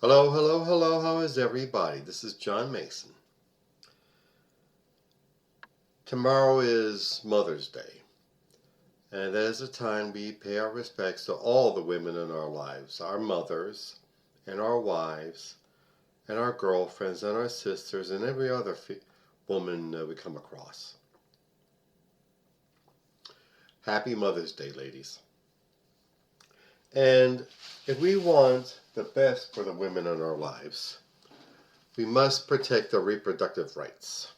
Hello, hello, hello, how is everybody? This is John Mason. Tomorrow is Mother's Day, and that is a time we pay our respects to all the women in our lives, our mothers, and our wives, and our girlfriends, and our sisters, and every other woman we come across. Happy Mother's Day, ladies. And if we want the best for the women in our lives, we must protect their reproductive rights.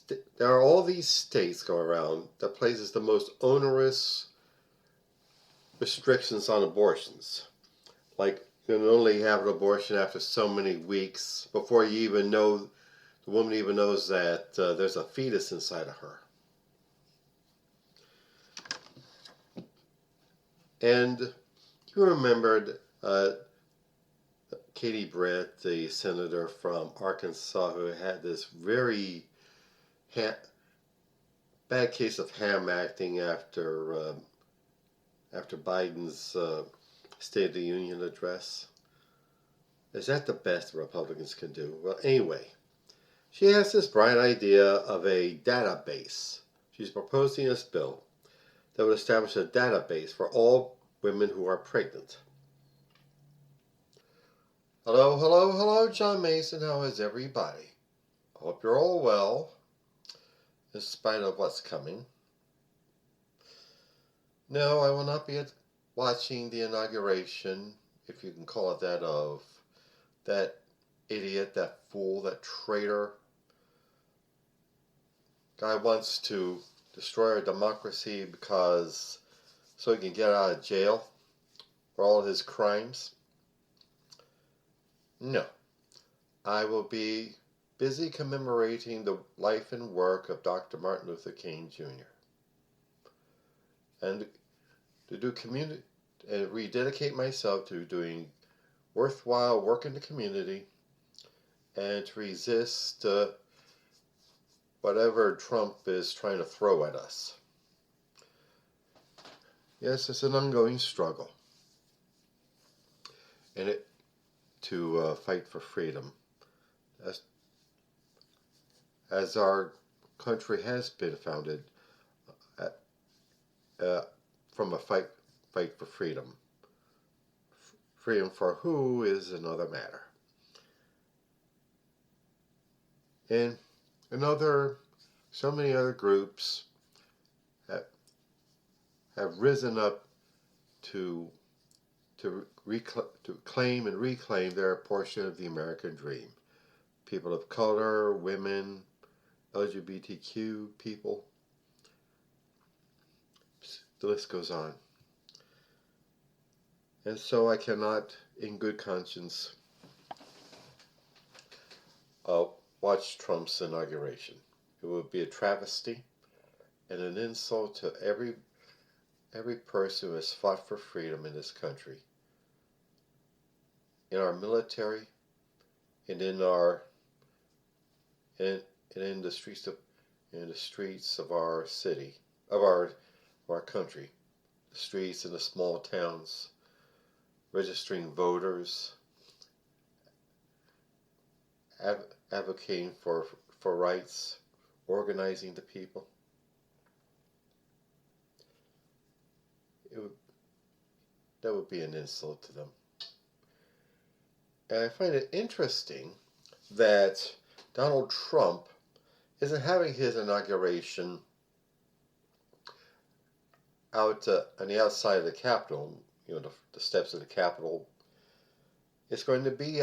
There are all these states going around that places the most onerous restrictions on abortions. Like, you can only have an abortion after so many weeks before you even know, the woman even knows that there's a fetus inside of her. And you remembered Katie Britt, the senator from Arkansas, who had this very bad case of ham acting after Biden's State of the Union address. Is that the best the Republicans can do? Well, anyway, she has this bright idea of a database. She's proposing this bill that would establish a database for all women who are pregnant. Hello, hello, hello, John Mason. How is everybody? Hope you're all well, in spite of what's coming. No, I will not be watching the inauguration, if you can call it that, of that idiot, that fool, that traitor. Guy wants to destroy our democracy so he can get out of jail for all his crimes. No. I will be busy commemorating the life and work of Dr. Martin Luther King Jr. and to do community and rededicate myself to doing worthwhile work in the community and to resist whatever Trump is trying to throw at us. Yes, it's an ongoing struggle, and to fight for freedom, as our country has been founded from a fight for freedom. Freedom for who is another matter. And so many other groups have risen up to claim and reclaim their portion of the American dream. People of color, women, LGBTQ people. The list goes on. And so I cannot, in good conscience, watch Trump's inauguration. It would be a travesty and an insult to every person who has fought for freedom in this country, in our military, and in the streets of our city, of our country, the streets in the small towns, registering voters, advocating for rights, organizing the people. That would be an insult to them. And I find it interesting that Donald Trump isn't having his inauguration out on the outside of the Capitol, the steps of the Capitol. It's going to be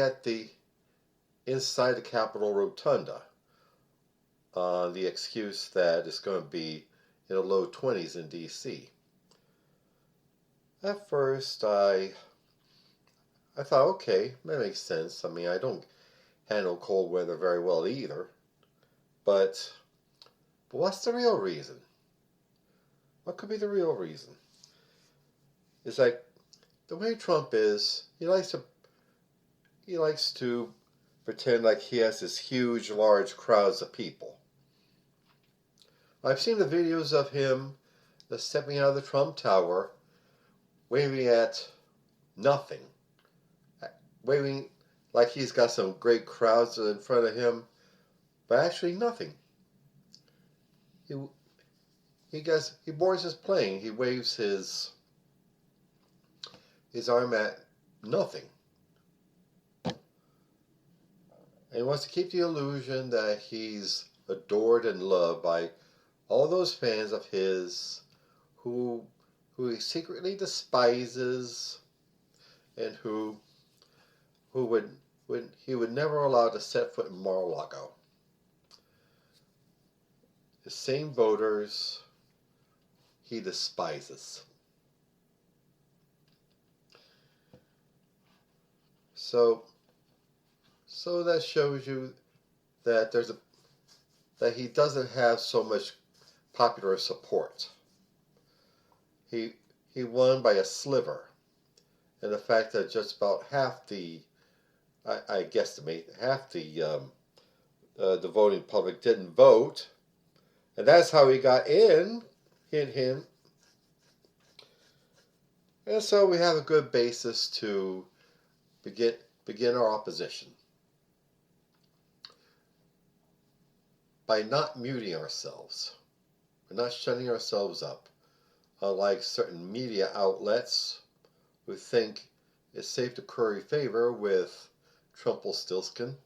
inside the Capitol Rotunda, on the excuse that it's going to be in the low 20s in D.C. At first, I thought, okay, that makes sense. I mean, I don't handle cold weather very well either. But what's the real reason? What could be the real reason? It's like, the way Trump is, he likes to pretend like he has this huge, large crowds of people. I've seen the videos of him stepping out of the Trump Tower, waving at nothing, waving like he's got some great crowds in front of him, but actually nothing. He boards his plane. He waves his arm at nothing. And he wants to keep the illusion that he's adored and loved by all those fans of his who he secretly despises and who he would never allow to set foot in Mar-a-Lago. The same voters he despises. So that shows you that that he doesn't have so much popular support. He won by a sliver, and the fact that just about half the, I guesstimate, half the voting public didn't vote, and that's how he got in. Hint. And so we have a good basis to begin our opposition by not muting ourselves. We're not shutting ourselves up, unlike certain media outlets who think it's safe to curry favor with Trumpelstiltskin.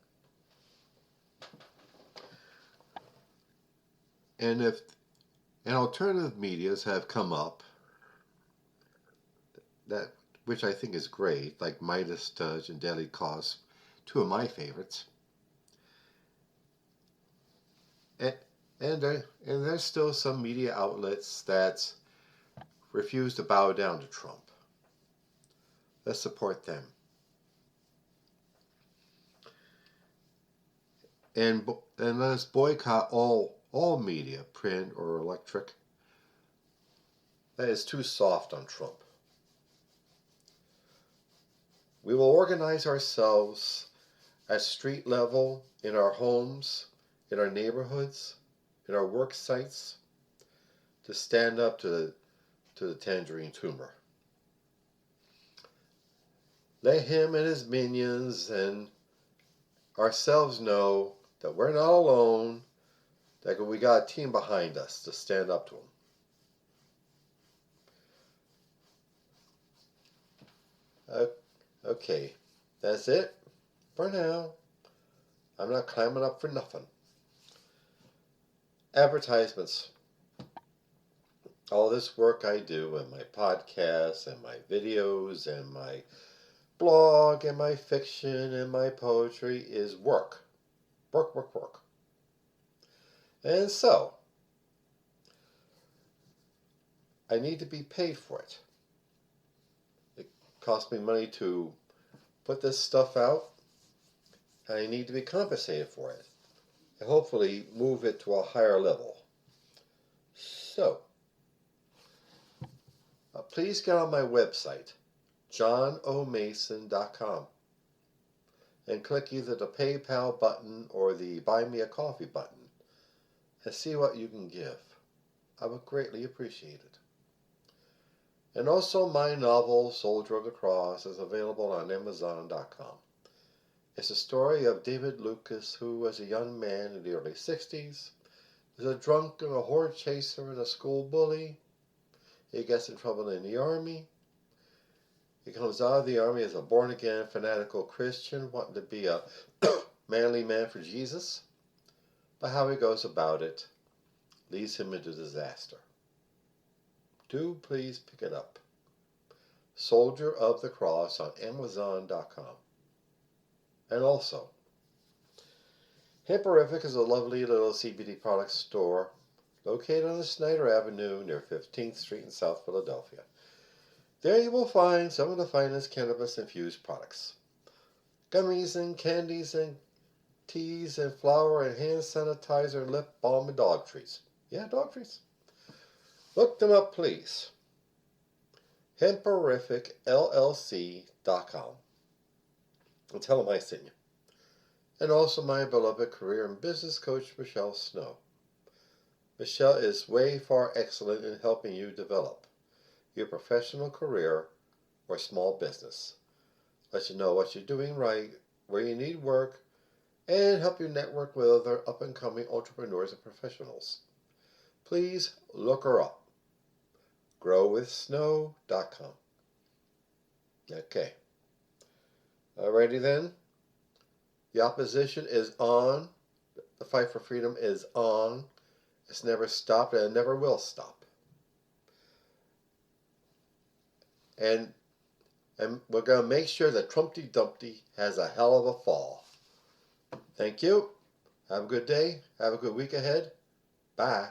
And alternative medias have come up that, which I think is great, like Midas Touch and Daily Kos, two of my favorites. And there's still some media outlets that refuse to bow down to Trump. Let's support them. And let us boycott all media, print or electric, that is too soft on Trump. We will organize ourselves at street level, in our homes, in our neighborhoods, in our work sites, to stand up to the tangerine tumor. Let him and his minions and ourselves know that we're not alone, that we got a team behind us to stand up to him. Okay, that's it for now. I'm not climbing up for nothing. Advertisements. All this work I do and my podcasts and my videos and my blog and my fiction and my poetry is work. Work. And so, I need to be paid for it. It costs me money to put this stuff out, and I need to be compensated for it, and hopefully move it to a higher level. So, please get on my website, johnomason.com, and click either the PayPal button or the Buy Me a Coffee button, and see what you can give. I would greatly appreciate it. And also my novel, Soldier of the Cross, is available on Amazon.com. It's a story of David Lucas, who, as a young man in the early 60s, is a drunk and a horde chaser and a school bully. He gets in trouble in the army. He comes out of the army as a born-again, fanatical Christian, wanting to be a manly man for Jesus. But how he goes about it leads him into disaster. Do please pick it up. Soldier of the Cross on Amazon.com. And also, Hipporific is a lovely little CBD product store located on the Snyder Avenue near 15th Street in South Philadelphia. There you will find some of the finest cannabis-infused products. Gummies and candies and teas and flour and hand sanitizer and lip balm and dog treats. Yeah, dog treats. Look them up, please. HemporificLLC.com. And tell them I sent you. And also my beloved career and business coach, Michelle Snow. Michelle is way far excellent in helping you develop your professional career or small business. Let you know what you're doing right, where you need work, and help you network with other up-and-coming entrepreneurs and professionals. Please look her up. growwithsnow.com. Okay. Alrighty then. The opposition is on. The fight for freedom is on. It's never stopped and it never will stop. And we're going to make sure that Trumpty Dumpty has a hell of a fall. Thank you. Have a good day. Have a good week ahead. Bye.